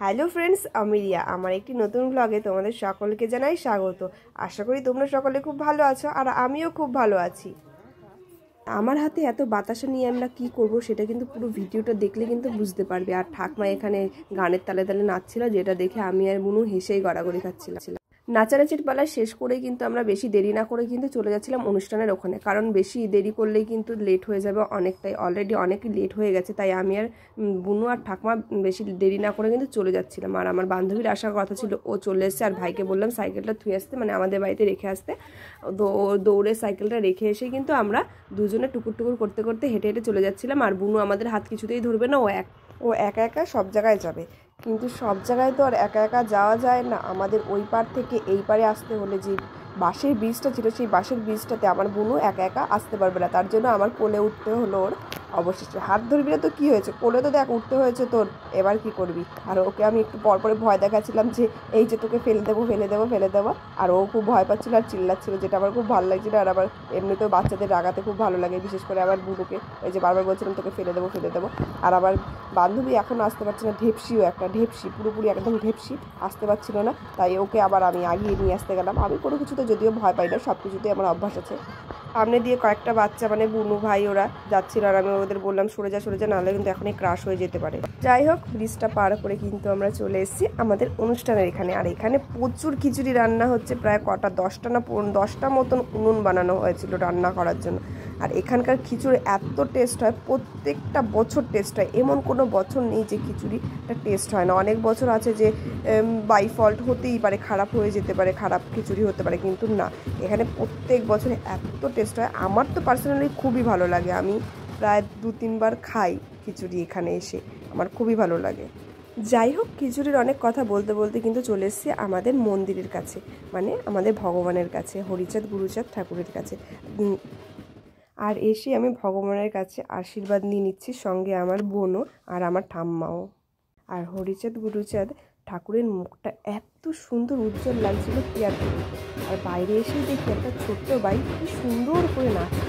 Hello friends, আমি রিয়া। আমার একটি নতুন ব্লগে তোমাদের সকলকে জানাই স্বাগত। আশা করি তোমরা সকলে খুব ভালো আছো, আর আমিও খুব ভালো আছি। আমার হাতে এত বাতাসা নিয়ে আমরা কি করব সেটা কিন্তু পুরো ভিডিওটা দেখলে কিন্তু বুঝতে পারবে। আর ঠাকমা এখানে গানের তালে তালে নাচছিল, যেটা দেখে আমি আর বুনু হেসেই গড়াগড়ি খাচ্ছিলাম। নাচানাচির পালা শেষ করেই কিন্তু আমরা বেশি দেরি না করে কিন্তু চলে যাচ্ছিলাম অনুষ্ঠানের ওখানে, কারণ বেশি দেরি করলেই কিন্তু লেট হয়ে যাবে অনেকটাই। অলরেডি অনেক লেট হয়ে গেছে, তাই আমি আর বুনু আর ঠাকমা বেশি দেরি না করে কিন্তু চলে যাচ্ছিলাম। আর আমার বান্ধবীর আসার কথা ছিল, ও চলে এসছে। আর ভাইকে বললাম সাইকেলটা থুয়ে আসতে, মানে আমাদের বাড়িতে রেখে আসতে। দৌড়ে সাইকেলটা রেখে এসে কিন্তু আমরা দুজনে টুকুর টুকুর করতে করতে হেঁটে হেঁটে চলে যাচ্ছিলাম। আর বুনু আমাদের হাত কিছুতেই ধরবে না, ও একা একা সব জায়গায় যাবে। কিন্তু সব জায়গায় তো আর একা একা যাওয়া যায় না। আমাদের ওই পার থেকে এই পারে আসতে হলে যে বাঁশের ব্রিজটা ছিল, সেই বাঁশের ব্রিজটাতে আমার বুনু একা একা আসতে পারবে না। তার জন্য আমার কোলে উঠতে হলো ওর। অবশেষে হাত ধরবি না তো কী হয়েছে, কোলে তো দেখ উঠতে হয়েছে তোর, এবার কি করবি। আর ওকে আমি একটু পরপরে ভয় দেখাচ্ছিলাম যে এই যে তোকে ফেলে দেবো। আর ও খুব ভয় পাচ্ছিল আর চিল্লাচ্ছিল, যেটা আমার খুব ভালো লাগছিল। আর আবার এমনিতেও বাচ্চাদের রাগাতে খুব ভালো লাগে, বিশেষ করে আবার বুনুকে ওই যে বারবার বলছিলাম তোকে ফেলে দেবো। আর আমার বান্ধবী এখন আসতে পারছে না, ঢেপসি পুরোপুরি একদম ঢেপসি, আসতে পারছিল না। তাই ওকে আবার আমি আগিয়ে নিয়ে আসতে গেলাম। আমি কোনো কিছুতে যদিও ভয় পাই না, সব কিছুতেই আমার অভ্যাস আছে। সামনে দিয়ে কয়েকটা বাচ্চা মানে বুনু ভাই ওরা যাচ্ছিল, আর আমি ওদের বললাম সরে যা, নাহলে কিন্তু এখনই ক্রাশ হয়ে যেতে পারে। যাই হোক, ব্রিজটা পার করে কিন্তু আমরা চলে এসেছি আমাদের অনুষ্ঠানের এখানে। আর এখানে প্রচুর খিচুড়ি রান্না হচ্ছে, প্রায় কটা 10টা মতন উনুন বানানো হয়েছিল রান্না করার জন্য। আর এখানকার খিচুড়ি এত টেস্ট হয়, প্রত্যেকটা বছর টেস্ট হয়। এমন কোনো বছর নেই যে খিচুড়িটা টেস্ট হয় না। অনেক বছর আছে যে বাই ফল্ট হতেই পারে, খারাপ হয়ে যেতে পারে, খারাপ খিচুড়ি হতে পারে, কিন্তু না, এখানে প্রত্যেক বছরে এত টেস্ট হয়। আমার তো পার্সোনালি খুবই ভালো লাগে, আমি প্রায় 2-3 বার খাই খিচুড়ি এখানে এসে, আমার খুবই ভালো লাগে। যাই হোক, খিচুড়ির অনেক কথা বলতে বলতে কিন্তু চলে এসেছি আমাদের মন্দিরের কাছে, মানে আমাদের ভগবানের কাছে, হরিচাঁদ গুরুচাঁদ ঠাকুরের কাছে। আর এসে আমি ভগবানের কাছে আশীর্বাদ নিয়ে নিচ্ছি, সঙ্গে আমার বোনও আর আমার ঠাম্মাও। আর হরিচাঁদ গুরুচাঁদ ঠাকুরের মুখটা এত সুন্দর উজ্জ্বল লাগছিল কি আর কি। আর বাইরে এসে দেখি একটা ছোট্ট বাইক কি সুন্দর করে নাচছে।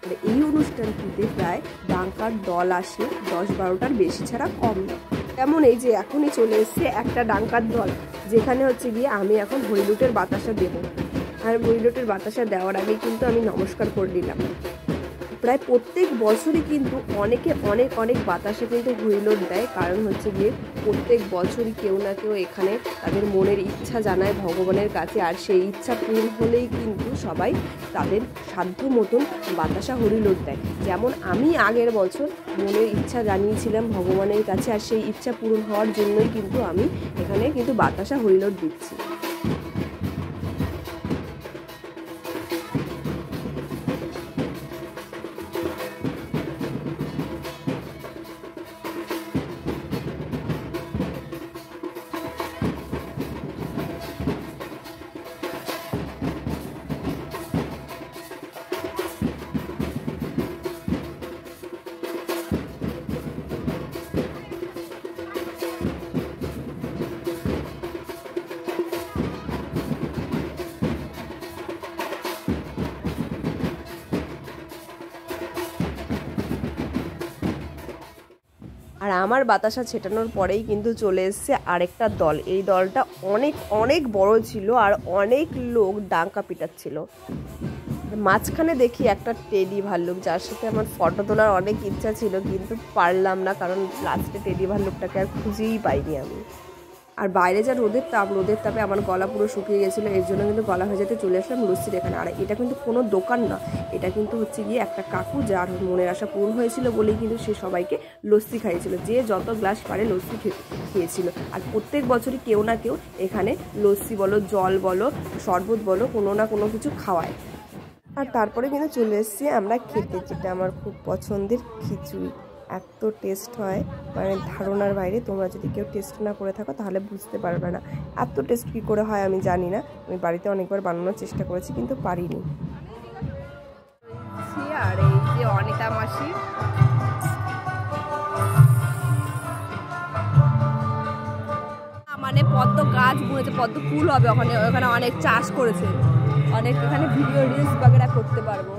আর এই অনুষ্ঠানটিতে প্রায় ডাঙ্কার দল আসে, 10-12টার বেশি ছাড়া কম না। তেমন এই যে এখনই চলে এসছে একটা ডাঙ্কার দল, যেখানে হচ্ছে গিয়ে আমি এখন হরিলুটের বাতাসা দেবো। আর হরিলুটের বাতাসা দেওয়ার আগে কিন্তু আমি নমস্কার করে নিলাম। প্রায় প্রত্যেক বছরই কিন্তু অনেকে অনেক বাতাসে কিন্তু হরিলোট দেয়, কারণ হচ্ছে গিয়ে প্রত্যেক বছরই কেউ না কেউ এখানে তাদের মনের ইচ্ছা জানায় ভগবানের কাছে। আর সেই ইচ্ছা পূরণ হলেই কিন্তু সবাই তাদের সাধ্য মতন বাতাসা হরিলোট দেয়। যেমন আমি আগের বছর মনের ইচ্ছা জানিয়েছিলাম ভগবানের কাছে, আর সেই ইচ্ছা পূরণ হওয়ার জন্যই কিন্তু আমি এখানে কিন্তু বাতাসা হরিলোট দিচ্ছি। আর আমার বাতাসা ছেটানোর পরেই কিন্তু চলে এসছে আরেকটা দল। এই দলটা অনেক বড় ছিল, আর অনেক লোক ডাঙ্কা পিটাচ্ছিল। মাঝখানে দেখি একটা টেডি ভাল্লুক, যার সাথে আমার ফটো তোলার অনেক ইচ্ছা ছিল, কিন্তু পারলাম না, কারণ লাস্টে টেডি ভাল্লুকটাকে আর খুঁজেই পাইনি আমি। আর বাইরে যা রোদের তাপে আমার গলা পুরো শুকিয়ে গেছিলো, এর জন্য কিন্তু গলা ভেজাতে যেতে চলে আসলাম লস্যির এখানে। আর এটা কিন্তু কোনো দোকান না, এটা কিন্তু হচ্ছে গিয়ে একটা কাকু, যার মনের আশা পূরণ হয়েছিল বলেই কিন্তু সে সবাইকে লস্যি খাইয়েছিল। যে যত গ্লাস পারে লস্যি খেয়েছিল। আর প্রত্যেক বছরই কেউ না কেউ এখানে লস্যি বলো, জল বলো, শরবত বলো, কোনো না কোনো কিছু খাওয়ায়। আর তারপরে কিন্তু চলে এসেছি আমরা খেতে, যেটা আমার খুব পছন্দের খিচুড়ি। এত টেস্ট হয়, মানে ধারণার বাইরে। তোমরা যদি কেউ টেস্ট না করে থাকো তাহলে বুঝতে পারবে না এত টেস্ট কী করে হয়। আমি জানি না, আমি বাড়িতে অনেকবার বানানোর চেষ্টা করেছি কিন্তু পারিনি। আর এই যে অনিতা মাসি, মানে পদ্ম গাছ বুনেছে, পদ্ম ফুল হবে ওখানে অনেক চাষ করেছে, অনেক এখানে ভিডিও রিলস বাগেরা করতে পারবো।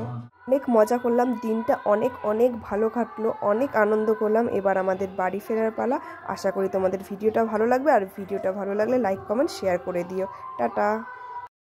অনেক মজা করলাম, দিনটা অনেক অনেক ভালো কাটলো, অনেক আনন্দ করলাম। এবার আমাদের বাড়ি ফেরার পালা। আশা করি তোমাদের ভিডিওটা ভালো লাগবে, আর ভিডিওটা ভালো লাগলে লাইক কমেন্ট শেয়ার করে দিও। টাটা।